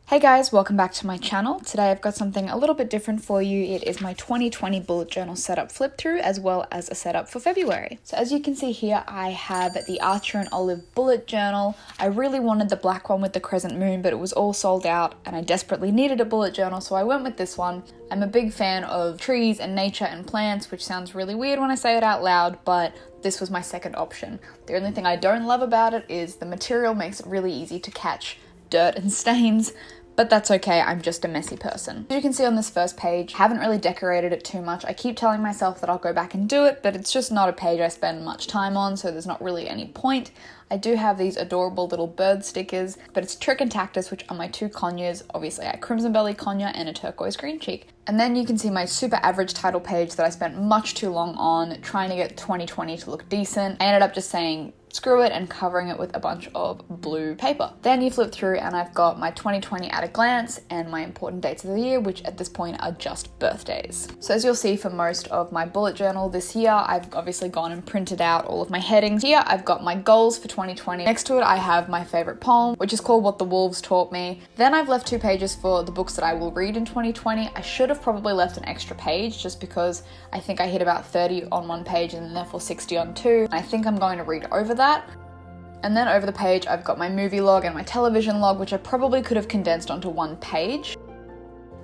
Hey guys, welcome back to my channel. Today I've got something a little bit different for you. It is my 2020 bullet journal setup flip through as well as a setup for February. So as you can see here, I have the Archer and Olive bullet journal. I really wanted the black one with the crescent moon, but it was all sold out and I desperately needed a bullet journal, so I went with this one. I'm a big fan of trees and nature and plants, which sounds really weird when I say it out loud, but this was my second option. The only thing I don't love about it is the material makes it really easy to catch dirt and stains, but that's okay, I'm just a messy person. As you can see on this first page, I haven't really decorated it too much. I keep telling myself that I'll go back and do it, but it's just not a page I spend much time on, so there's not really any point. I do have these adorable little bird stickers, but it's Trick and Tactus, which are my two conures. Obviously, a Crimson Belly conure and a turquoise green cheek. And then you can see my super average title page that I spent much too long on trying to get 2020 to look decent. I ended up just saying screw it and covering it with a bunch of blue paper. Then you flip through and I've got my 2020 at a glance and my important dates of the year, which at this point are just birthdays. So as you'll see for most of my bullet journal this year, I've obviously gone and printed out all of my headings. Here I've got my goals for 2020. Next to it I have my favorite poem, which is called What the Wolves Taught Me. Then I've left 2 pages for the books that I will read in 2020. I should have probably left an extra page just because I think I hit about 30 on one page and therefore 60 on 2. And I think I'm going to read over that. And then over the page, I've got my movie log and my television log, which I probably could have condensed onto one page.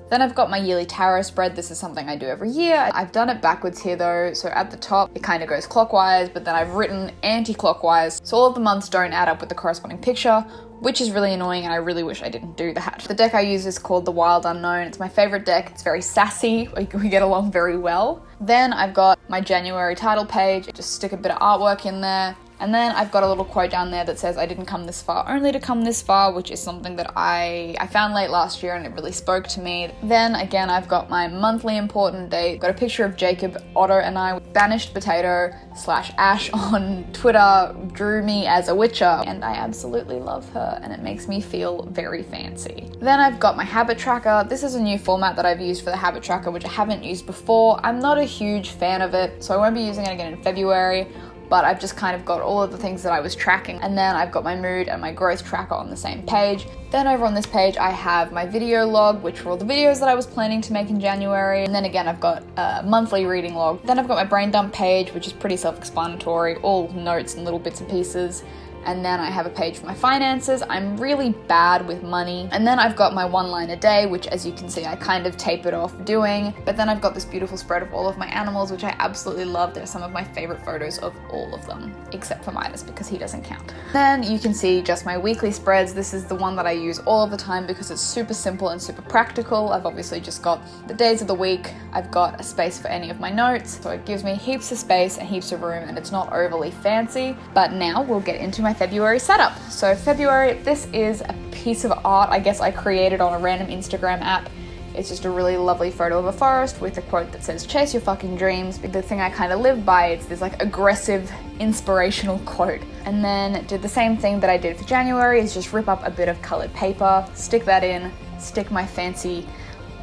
Then I've got my yearly tarot spread. This is something I do every year. I've done it backwards here though, so at the top it kind of goes clockwise, but then I've written anti-clockwise, so all of the months don't add up with the corresponding picture, which is really annoying and I really wish I didn't do that. The deck I use is called The Wild Unknown. It's my favorite deck. It's very sassy. We get along very well. Then I've got my January title page. I just stick a bit of artwork in there. And then I've got a little quote down there that says, I didn't come this far only to come this far, which is something that I found late last year and it really spoke to me. Then again, I've got my monthly important date. Got a picture of Jacob, Otto, and I. Banished Potato / Ash on Twitter drew me as a witcher, and I absolutely love her, and it makes me feel very fancy. Then I've got my habit tracker. This is a new format that I've used for the habit tracker, which I haven't used before. I'm not a huge fan of it, so I won't be using it again in February. But I've just kind of got all of the things that I was tracking. And then I've got my mood and my growth tracker on the same page. Then over on this page, I have my video log, which were all the videos that I was planning to make in January. And then again, I've got a monthly reading log. Then I've got my brain dump page, which is pretty self-explanatory, all notes and little bits and pieces. And then I have a page for my finances. I'm really bad with money. And then I've got my 1 line a day, which as you can see, I kind of tapered off doing. But then I've got this beautiful spread of all of my animals, which I absolutely love. They're some of my favorite photos of all of them, except for Midas because he doesn't count. Then you can see just my weekly spreads. This is the one that I use all of the time because it's super simple and super practical. I've obviously just got the days of the week. I've got a space for any of my notes. So it gives me heaps of space and heaps of room and it's not overly fancy. But now we'll get into my February setup. So February, this is a piece of art I guess I created on a random Instagram app. It's just a really lovely photo of a forest with a quote that says, chase your fucking dreams. The thing I kind of live by, it's this like aggressive, inspirational quote. And then did the same thing that I did for January, is just rip up a bit of colored paper, stick that in, stick my fancy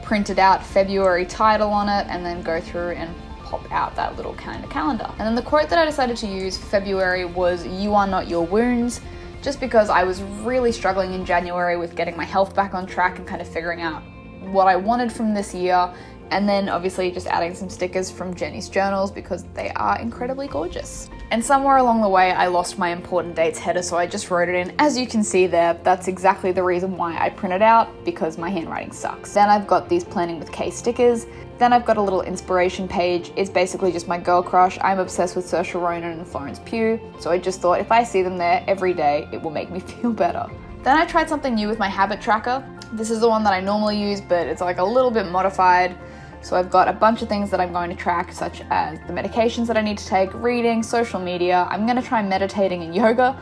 printed out February title on it, and then go through and pop out that little kind of calendar. And then the quote that I decided to use for February was, you are not your wounds, just because I was really struggling in January with getting my health back on track and kind of figuring out what I wanted from this year. And then obviously just adding some stickers from Jenny's journals because they are incredibly gorgeous. And somewhere along the way, I lost my important dates header, so I just wrote it in. As you can see there, that's exactly the reason why I printed out, because my handwriting sucks. Then I've got these Planning with K stickers. Then I've got a little inspiration page. It's basically just my girl crush. I'm obsessed with Saoirse Ronan and Florence Pugh, so I just thought if I see them there every day, it will make me feel better. Then I tried something new with my habit tracker. This is the one that I normally use, but it's like a little bit modified. So I've got a bunch of things that I'm going to track, such as the medications that I need to take, reading, social media. I'm going to try meditating and yoga,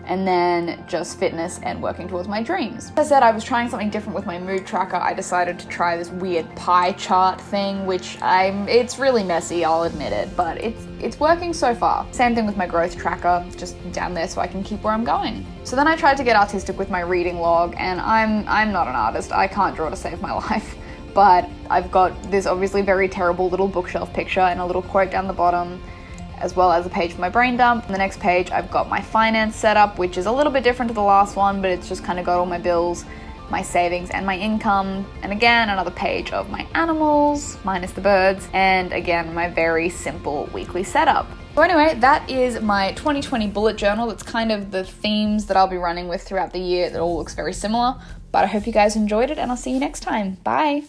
and then just fitness and working towards my dreams. As I said, I was trying something different with my mood tracker. I decided to try this weird pie chart thing, which it's really messy, I'll admit it, but it's working so far. Same thing with my growth tracker, just down there so I can keep where I'm going. So then I tried to get artistic with my reading log, and I'm not an artist. I can't draw to save my life. But I've got this obviously very terrible little bookshelf picture and a little quote down the bottom, as well as a page for my brain dump. On the next page, I've got my finance setup, which is a little bit different to the last one, but it's just kind of got all my bills my savings and my income, and again another page of my animals minus the birds, and again my very simple weekly setup. So anyway, that is my 2020 bullet journal. That's kind of the themes that I'll be running with throughout the year. That all looks very similar, but I hope you guys enjoyed it, and I'll see you next time. Bye!